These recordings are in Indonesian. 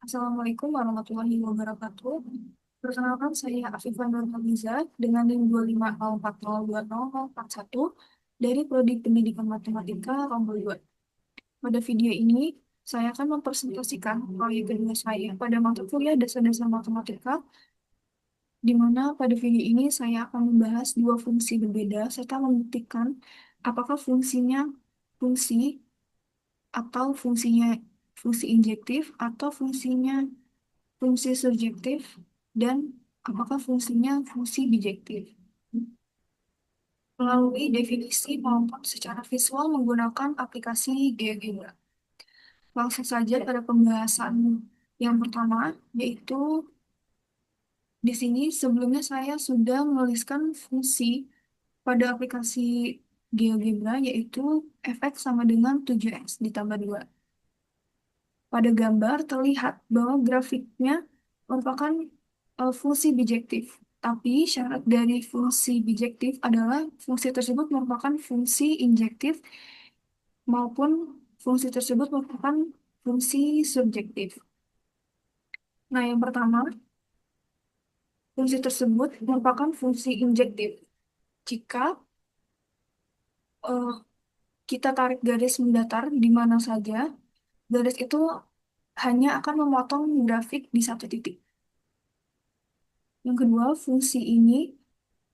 Assalamualaikum warahmatullahi wabarakatuh. Perkenalkan, saya Afifah Nurhaliza dengan NIM 250402041 dari Prodi Pendidikan Matematika Rombol 2. Pada video ini, saya akan mempresentasikan proyek kedua saya pada mata kuliah Dasar-Dasar Matematika, di mana pada video ini saya akan membahas dua fungsi berbeda serta membuktikan apakah fungsi atau fungsi injektif atau fungsi surjektif, dan apakah fungsinya fungsi bijektif. Melalui definisi maupun secara visual menggunakan aplikasi GeoGebra. Langsung saja pada pembahasan yang pertama, yaitu di sini sebelumnya saya sudah menuliskan fungsi pada aplikasi GeoGebra, yaitu fx sama dengan 7x ditambah 2. Pada gambar terlihat bahwa grafiknya merupakan fungsi bijektif. Tapi syarat dari fungsi bijektif adalah fungsi tersebut merupakan fungsi injektif maupun fungsi tersebut merupakan fungsi subjektif. Nah, yang pertama, fungsi tersebut merupakan fungsi injektif. Jika eh, kita tarik garis mendatar di mana saja, garis itu hanya akan memotong grafik di satu titik. Yang kedua, fungsi ini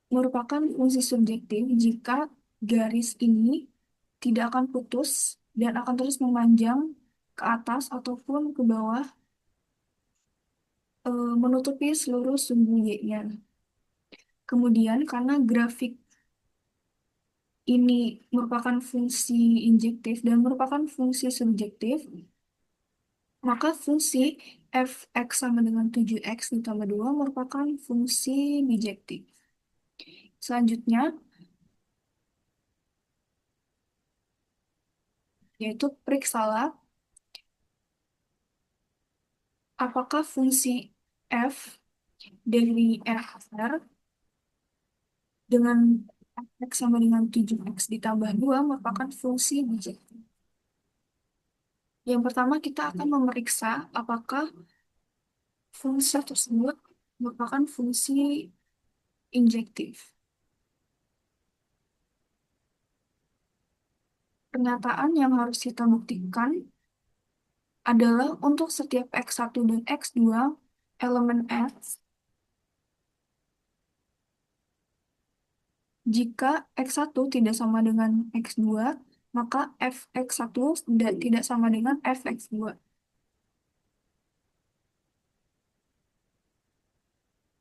merupakan fungsi subjektif jika garis ini tidak akan putus dan akan terus memanjang ke atas ataupun ke bawah, menutupi seluruh sumbu Y-nya. Kemudian, karena grafik ini merupakan fungsi injektif dan merupakan fungsi subjektif, maka fungsi fx sama dengan 7x ditambah 2 merupakan fungsi bijektif. Selanjutnya, yaitu periksalah apakah fungsi f dari fr dengan x sama dengan 7x ditambah 2 merupakan fungsi bijektif. Yang pertama, kita akan memeriksa apakah fungsi tersebut merupakan fungsi injektif. Pernyataan yang harus kita buktikan adalah untuk setiap x1 dan x2, elemen x, jika x1 tidak sama dengan x2, maka fx1 tidak sama dengan fx2.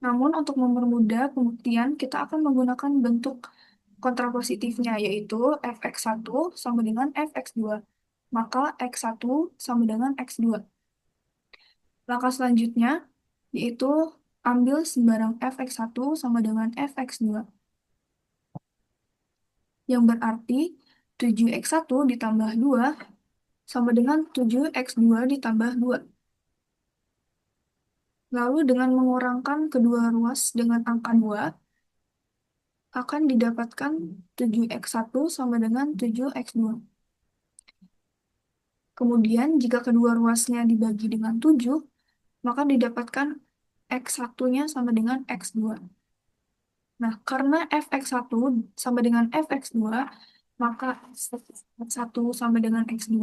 Namun, untuk mempermudah pembuktian, kita akan menggunakan bentuk kontrapositifnya, yaitu fx1 sama dengan fx2. Maka x1 sama dengan x2. Langkah selanjutnya, yaitu ambil sembarang fx1 sama dengan fx2. Yang berarti 7x1 ditambah 2 sama dengan 7x2 ditambah 2. Lalu dengan mengurangkan kedua ruas dengan angka 2, akan didapatkan 7x1 sama dengan 7x2. Kemudian, jika kedua ruasnya dibagi dengan 7, maka didapatkan x1-nya sama dengan x2. Nah, karena fx1 sama dengan fx2, maka x1 sama dengan x2,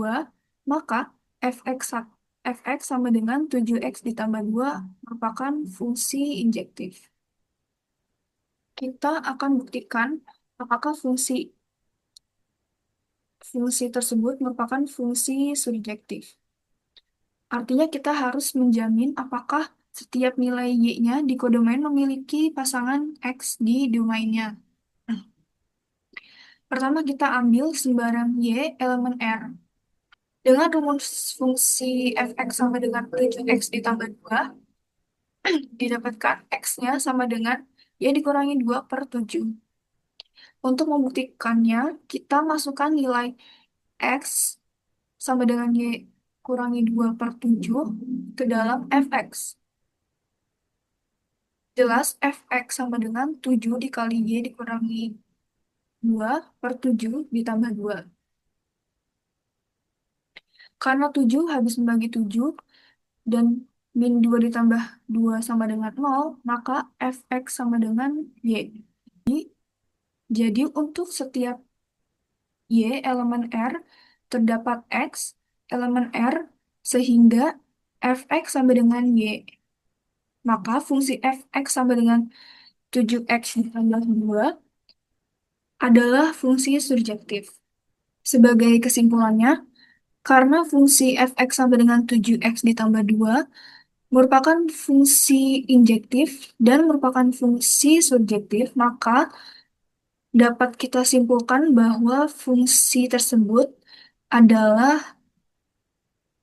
maka fx sama dengan 7x ditambah 2 merupakan fungsi injektif. Kita akan buktikan apakah fungsi tersebut merupakan fungsi surjektif. Artinya kita harus menjamin apakah setiap nilai Y-nya di kodomain memiliki pasangan X di domainnya. Pertama, kita ambil sembarang Y elemen R. Dengan rumus fungsi fx sama dengan 7x ditambah 2, didapatkan x-nya sama dengan Y dikurangi 2 per 7. Untuk membuktikannya, kita masukkan nilai x sama dengan Y kurangi 2 per 7 ke dalam fx. Jelas fx sama dengan 7 dikali Y dikurangi 2 per 7 ditambah 2. Karena 7 habis membagi 7 dan min 2 ditambah 2 sama dengan 0, maka fx sama dengan y. Jadi untuk setiap y elemen R terdapat x elemen R sehingga fx sama dengan y. Maka fungsi fx sama dengan 7x ditambah 2 adalah fungsi surjektif. Sebagai kesimpulannya, karena fungsi fx sama dengan 7x ditambah 2 merupakan fungsi injektif dan merupakan fungsi surjektif, maka dapat kita simpulkan bahwa fungsi tersebut adalah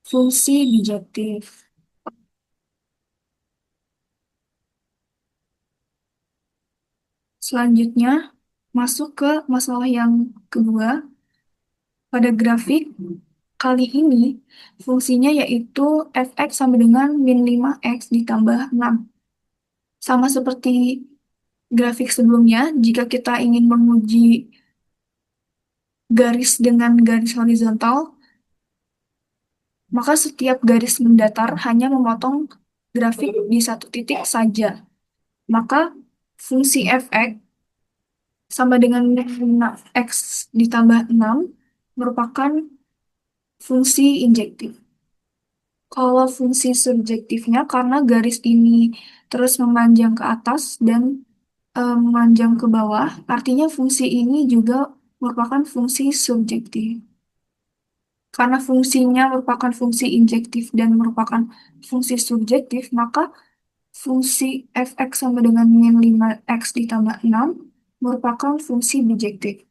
fungsi bijektif. Selanjutnya, masuk ke masalah yang kedua. Pada grafik kali ini, fungsinya yaitu fx sama dengan min 5x ditambah 6. Sama seperti grafik sebelumnya, jika kita ingin menguji garis dengan garis horizontal, maka setiap garis mendatar hanya memotong grafik di satu titik saja. Maka fungsi fx sama dengan x ditambah 6 merupakan fungsi injektif. Kalau fungsi subjektifnya karena garis ini terus memanjang ke atas dan memanjang ke bawah, artinya fungsi ini juga merupakan fungsi subjektif. Karena fungsinya merupakan fungsi injektif dan merupakan fungsi subjektif, maka fungsi fx sama dengan min 5x ditambah 6 merupakan fungsi bijektif.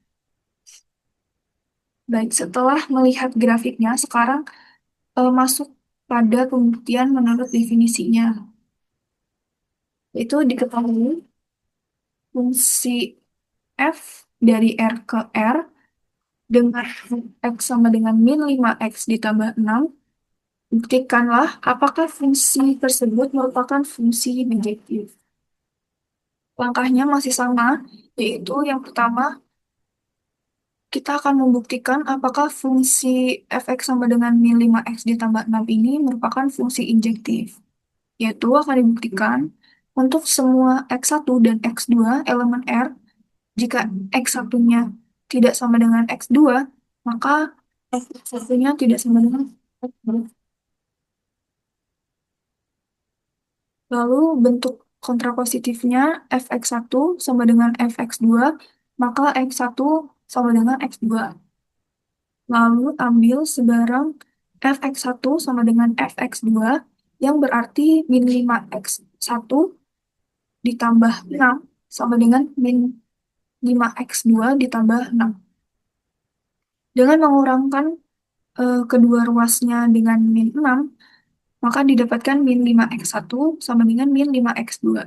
Baik, setelah melihat grafiknya, sekarang masuk pada pembuktian menurut definisinya. Itu diketahui fungsi f dari R ke R dengan x sama dengan min 5x ditambah 6. Buktikanlah apakah fungsi tersebut merupakan fungsi bijektif. Langkahnya masih sama, yaitu yang pertama, kita akan membuktikan apakah fungsi fx sama dengan min 5x ditambah 6 ini merupakan fungsi injektif. Yaitu akan dibuktikan untuk semua x1 dan x2 elemen R, jika x1-nya tidak sama dengan x2, maka x1-nya tidak sama dengan x2. Lalu bentuk kontrapositifnya fx1 sama dengan fx2, maka x1 sama dengan x2. Lalu ambil sebarang fx1 sama dengan fx2 yang berarti min 5x1 ditambah 6 sama dengan min 5x2 ditambah 6. Dengan mengurangkan kedua ruasnya dengan min 6, maka didapatkan min 5x1 sama dengan min 5x2.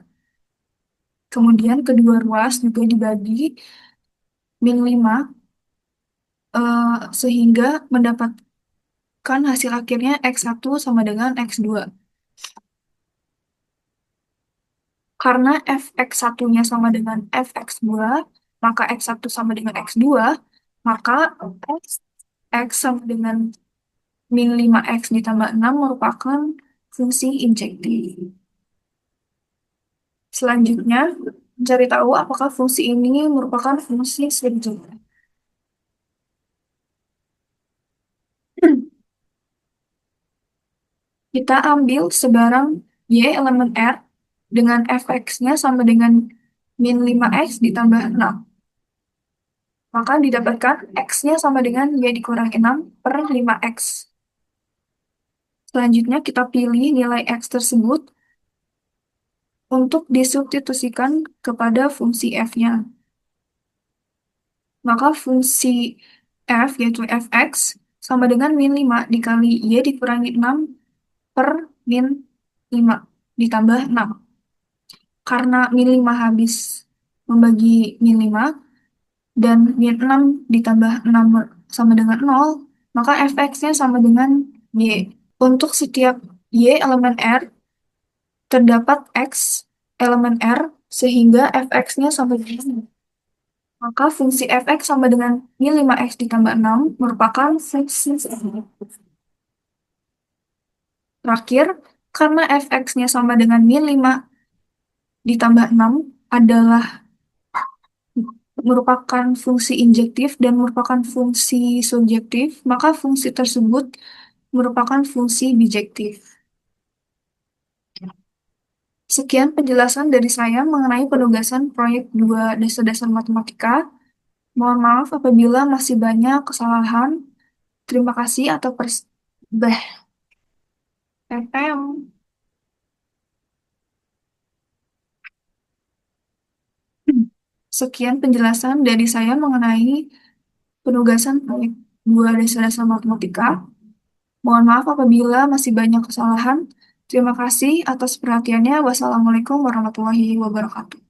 Kemudian kedua ruas juga dibagi min 5 sehingga mendapatkan hasil akhirnya x1 sama dengan x2. Karena fx1-nya sama dengan fx2, maka x1 sama dengan x2, maka x sama dengan min 5x ditambah 6 merupakan fungsi injektif. Selanjutnya, mencari tahu apakah fungsi ini merupakan fungsi surjektif. Kita ambil sebarang y elemen R dengan fx-nya sama dengan min 5x ditambah 6. Maka didapatkan x-nya sama dengan y dikurangi 6 per 5x. Selanjutnya kita pilih nilai x tersebut untuk disubstitusikan kepada fungsi f-nya. Maka fungsi f yaitu fx sama dengan min 5 dikali y dikurangi 6 per min 5 ditambah 6. Karena min 5 habis membagi min 5 dan min 6 ditambah 6 sama dengan 0, maka fx-nya sama dengan y. Untuk setiap y elemen R, terdapat x elemen R sehingga fx-nya sama dengan 0. Maka fungsi fx sama dengan min 5x ditambah 6 merupakan fungsi surjektif. Terakhir, Karena fx-nya sama dengan min 5 ditambah 6 adalah merupakan fungsi injektif dan merupakan fungsi subjektif, maka fungsi tersebut merupakan fungsi bijektif. Sekian penjelasan dari saya mengenai penugasan proyek 2 dasar-dasar matematika. Mohon maaf apabila masih banyak kesalahan. Terima kasih atau Beh, pem. Sekian penjelasan dari saya mengenai penugasan proyek 2 dasar-dasar matematika. Mohon maaf apabila masih banyak kesalahan. Terima kasih atas perhatiannya. Wassalamualaikum warahmatullahi wabarakatuh.